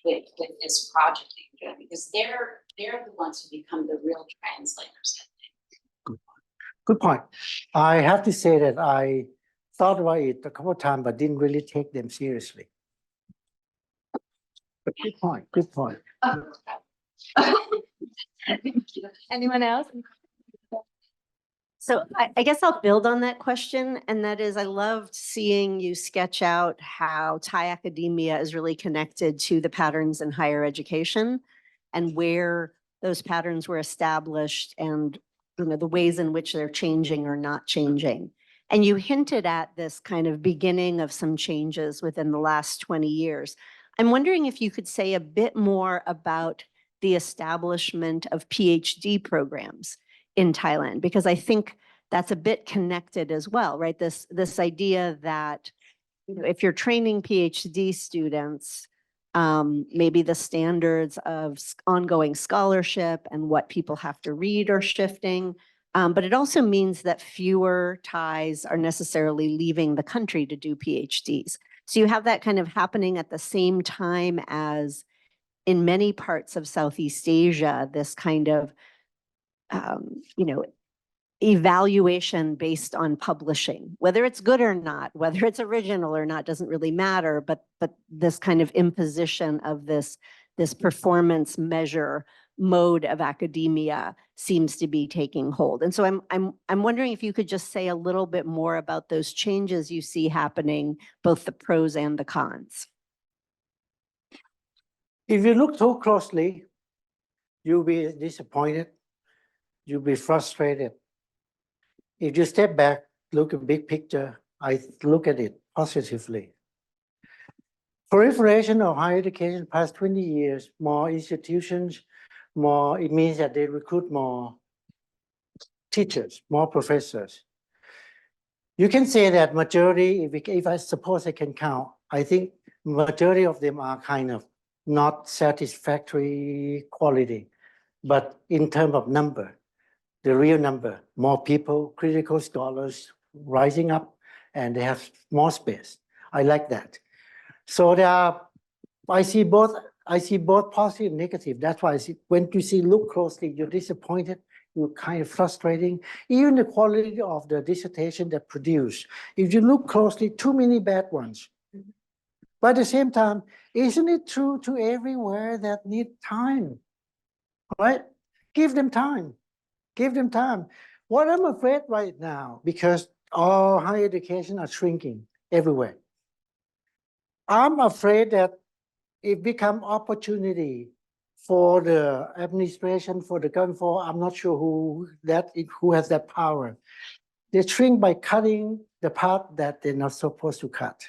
with this project that you're doing, because they're the ones who become the real translators, I think. Good point. I have to say that I thought about it a couple of times, but didn't really take them seriously. But good point. Anyone else? So I guess I'll build on that question, and that is, I loved seeing you sketch out how Thai academia is really connected to the patterns in higher education and where those patterns were established and the ways in which they're changing or not changing. And you hinted at this kind of beginning of some changes within the last 20 years. I'm wondering if you could say a bit more about the establishment of PhD programs in Thailand, because I think that's a bit connected as well, right? This idea that, if you're training PhD students, maybe the standards of ongoing scholarship and what people have to read are shifting. But it also means that fewer Thais are necessarily leaving the country to do PhDs. So you have that kind of happening at the same time as, in many parts of Southeast Asia, this kind of, evaluation based on publishing, whether it's good or not, whether it's original or not, doesn't really matter, but this kind of imposition of this performance measure mode of academia seems to be taking hold. And so I'm wondering if you could just say a little bit more about those changes you see happening, both the pros and the cons. If you look too closely, you'll be disappointed, you'll be frustrated. If you step back, look at the big picture, I look at it positively. Proliferation of higher education past 20 years, more institutions, more, it means that they recruit more teachers, more professors. You can say that majority, if I suppose I can count, I think majority of them are kind of not satisfactory quality, but in terms of number, the real number, more people, critical scholars rising up, and they have more space. I like that. So there are, I see both positive and negative. That's why I see, when you see, look closely, you're disappointed, you're kind of frustrating. Even the quality of the dissertation that produced. If you look closely, too many bad ones. But at the same time, isn't it true to everywhere that need time, right? Give them time, give them time. What I'm afraid right now, because all higher education are shrinking everywhere. I'm afraid that it become opportunity for the administration, for the government, for I'm not sure who has that power. They shrink by cutting the part that they're not supposed to cut.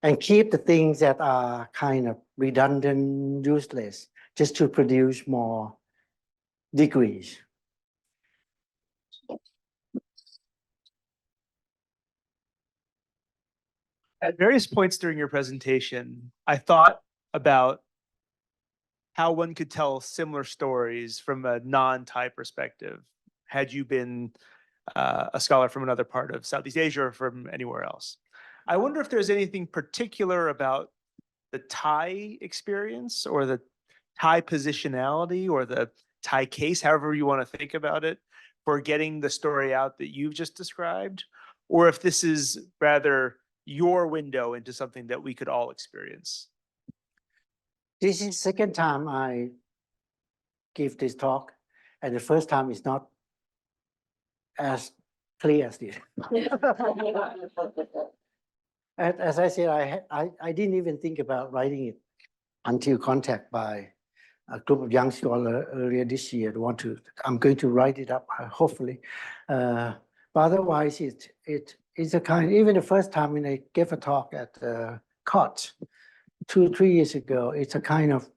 And keep the things that are kind of redundant, useless, just to produce more degrees. At various points during your presentation, I thought about how one could tell similar stories from a non-Thai perspective, had you been a scholar from another part of Southeast Asia or from anywhere else. I wonder if there's anything particular about the Thai experience or the Thai positionality or the Thai case, however you want to think about it, for getting the story out that you've just described, or if this is rather your window into something that we could all experience. This is the second time I give this talk, and the first time is not as clear as this. As I said, I didn't even think about writing it until contact by a group of young scholars earlier this year. I'm going to write it up, hopefully. But otherwise, it's a kind, even the first time when I gave a talk at COTS 2-3 years ago, it's a kind of,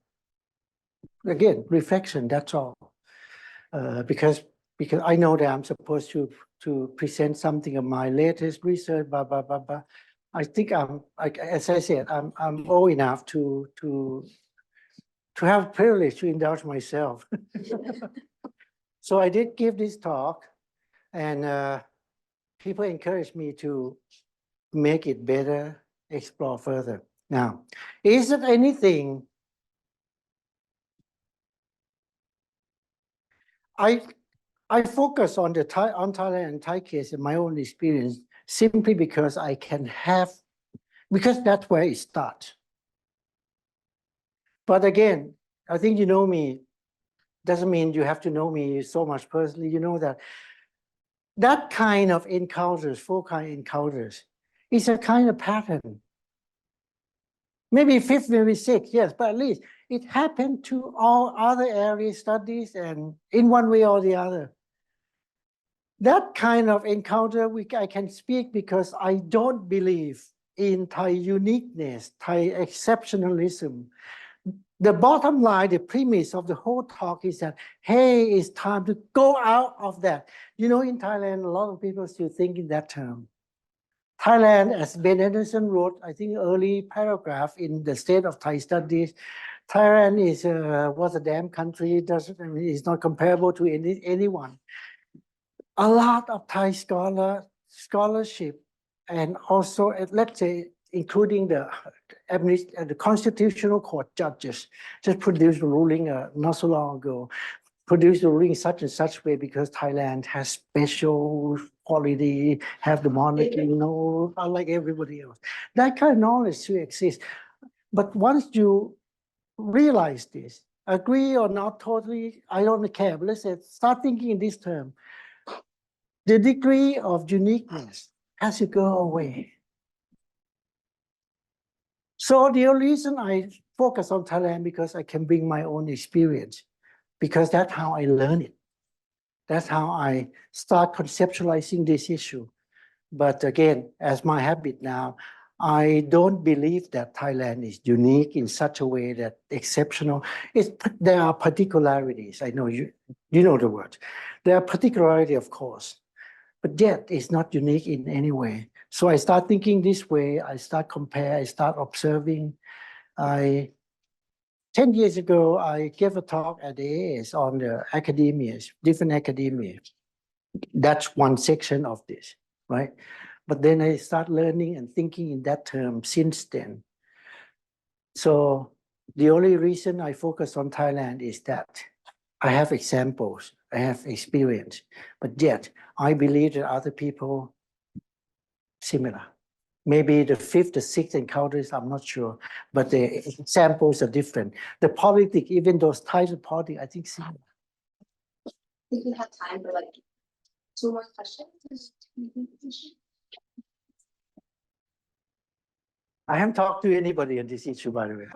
again, reflection, that's all. Because I know that I'm supposed to present something of my latest research, blah, blah, blah, blah. I think as I said, I'm old enough to have privilege to indulge myself. So I did give this talk, and people encouraged me to make it better, explore further. Now, is there anything I focus on the Thailand and Thai case in my own experience simply because because that's where it starts. But again, I think you know me, doesn't mean you have to know me so much personally. You know that kind of encounters, foci encounters, is a kind of pattern. Maybe fifth, maybe sixth, yes, but at least it happened to all other area studies and in one way or the other. That kind of encounter, I can speak because I don't believe in Thai uniqueness, Thai exceptionalism. The bottom line, the premise of the whole talk is that, hey, it's time to go out of that. You know, in Thailand, a lot of people still think in that term. Thailand, as Ben Anderson wrote, I think early paragraph in the State of Thai Studies, Thailand was a damn country. It's not comparable to anyone. A lot of Thai scholarship, and also, let's say, including the Constitutional Court judges, just produced a ruling not so long ago, produce the ruling such and such way because Thailand has special quality, have the monarchy, unlike everybody else. That kind of knowledge still exists. But once you realize this, agree or not totally, I don't care, but let's say, start thinking in this term. The degree of uniqueness has to go away. So the only reason I focus on Thailand because I can bring my own experience, because that's how I learn it. That's how I start conceptualizing this issue. But again, as my habit now, I don't believe that Thailand is unique in such a way that exceptional. There are particularities. I know you know the word. There are particularities, of course, but yet it's not unique in any way. So I start thinking this way. I start compare. I start observing. 10 years ago, I gave a talk at the AS on the academies, different academies. That's one section of this, right? But then I start learning and thinking in that term since then. So the only reason I focus on Thailand is that I have examples, I have experience, but yet I believe that other people similar. Maybe the fifth, the sixth encounters, I'm not sure, but the examples are different. The politics, even those types of politics, I think similar. I think we have time for like 2 more questions. I haven't talked to anybody on this issue, by the way.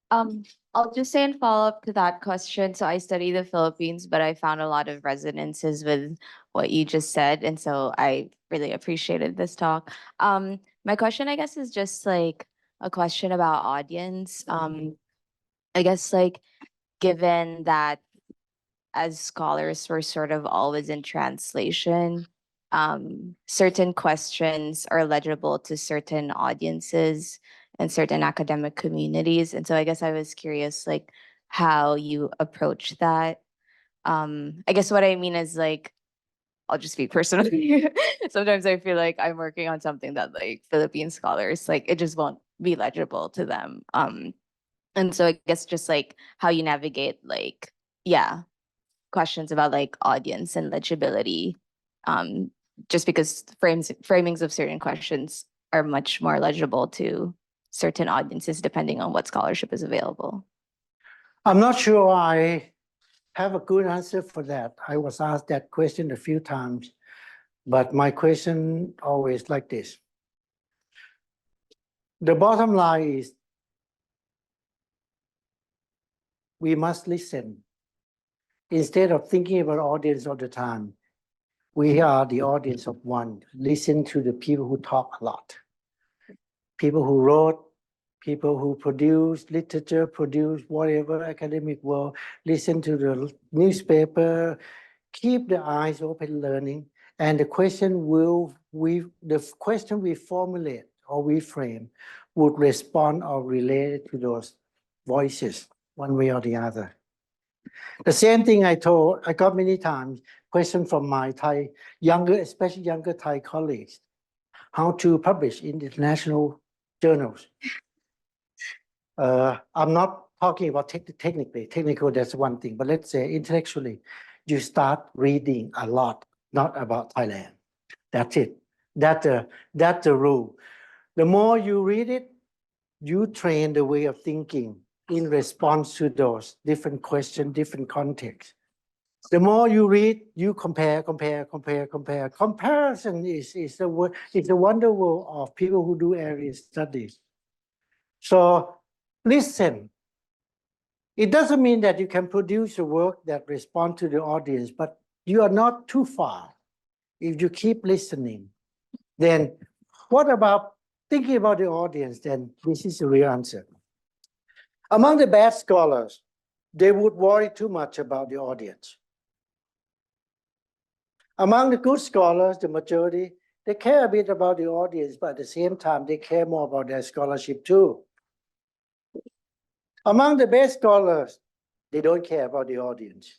I'll just say in follow up to that question. So I study the Philippines, but I found a lot of resonances with what you just said. And so I really appreciated this talk. My question, I guess, is just like a question about audience. I guess like given that as scholars, we're sort of always in translation, certain questions are legible to certain audiences and certain academic communities. And so I guess I was curious, like, how you approach that. I guess what I mean is like, I'll just speak personally. Sometimes I feel like I'm working on something that like Philippine scholars, like it just won't be legible to them. And so I guess just like how you navigate like, yeah, questions about like audience and legibility. Just because framings of certain questions are much more legible to certain audiences depending on what scholarship is available. I'm not sure I have a good answer for that. I was asked that question a few times, but my question always like this. The bottom line is we must listen. Instead of thinking about audience all the time, we are the audience of one. Listen to the people who talk a lot. People who wrote, people who produce literature, produce whatever academic work, listen to the newspaper, keep the eyes open learning. And the question we formulate or we frame would respond or relate to those voices one way or the other. The same thing I got many times, question from my Thai, especially younger Thai colleagues, how to publish in international journals. I'm not talking about technical, that's one thing, but let's say intellectually, you start reading a lot, not about Thailand. That's it. That's the rule. The more you read it, you train the way of thinking in response to those different questions, different contexts. The more you read, you compare. Comparison is the wonder world of people who do area studies. So listen. It doesn't mean that you can produce a work that responds to the audience, but you are not too far. If you keep listening, then what about thinking about the audience? Then this is the real answer. Among the bad scholars, they would worry too much about the audience. Among the good scholars, the majority, they care a bit about the audience, but at the same time, they care more about their scholarship too. Among the best scholars, they don't care about the audience.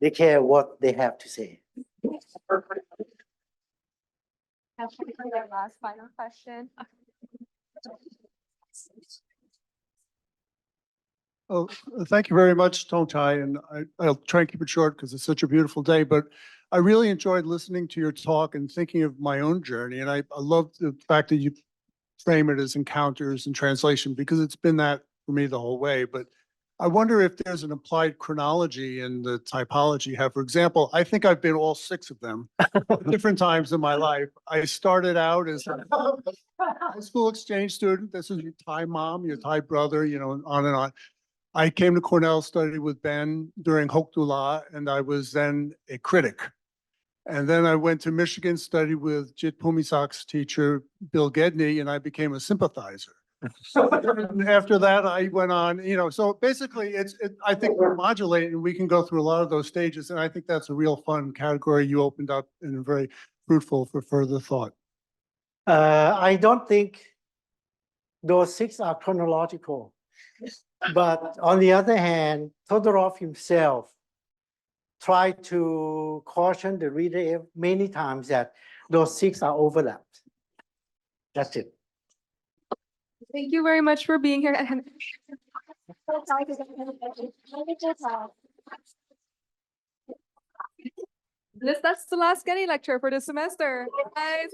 They care what they have to say. Last final question. Oh, thank you very much, Thongchai, and I'll try and keep it short because it's such a beautiful day, but I really enjoyed listening to your talk and thinking of my own journey, and I love the fact that you frame it as encounters and translation, because it's been that for me the whole way, but I wonder if there's an applied chronology in the typology you have. For example, I think I've been all 6 of them at different times in my life. I started out as a high school exchange student. This is your Thai mom, your Thai brother, you know, on and on. I came to Cornell, studied with Ben during Hoktula, and I was then a critic. And then I went to Michigan, studied with Jit Pumisak's teacher, Bill Gedney, and I became a sympathizer. And after that, I went on, you know, so basically I think we're modulating, and we can go through a lot of those stages. And I think that's a real fun category you opened up and very fruitful for further thought. I don't think those 6 are chronological. But on the other hand, Todorov himself tried to caution the reader many times that those 6 are overlapped. That's it. Thank you very much for being here. That's the last Getty lecture for the semester. Guys.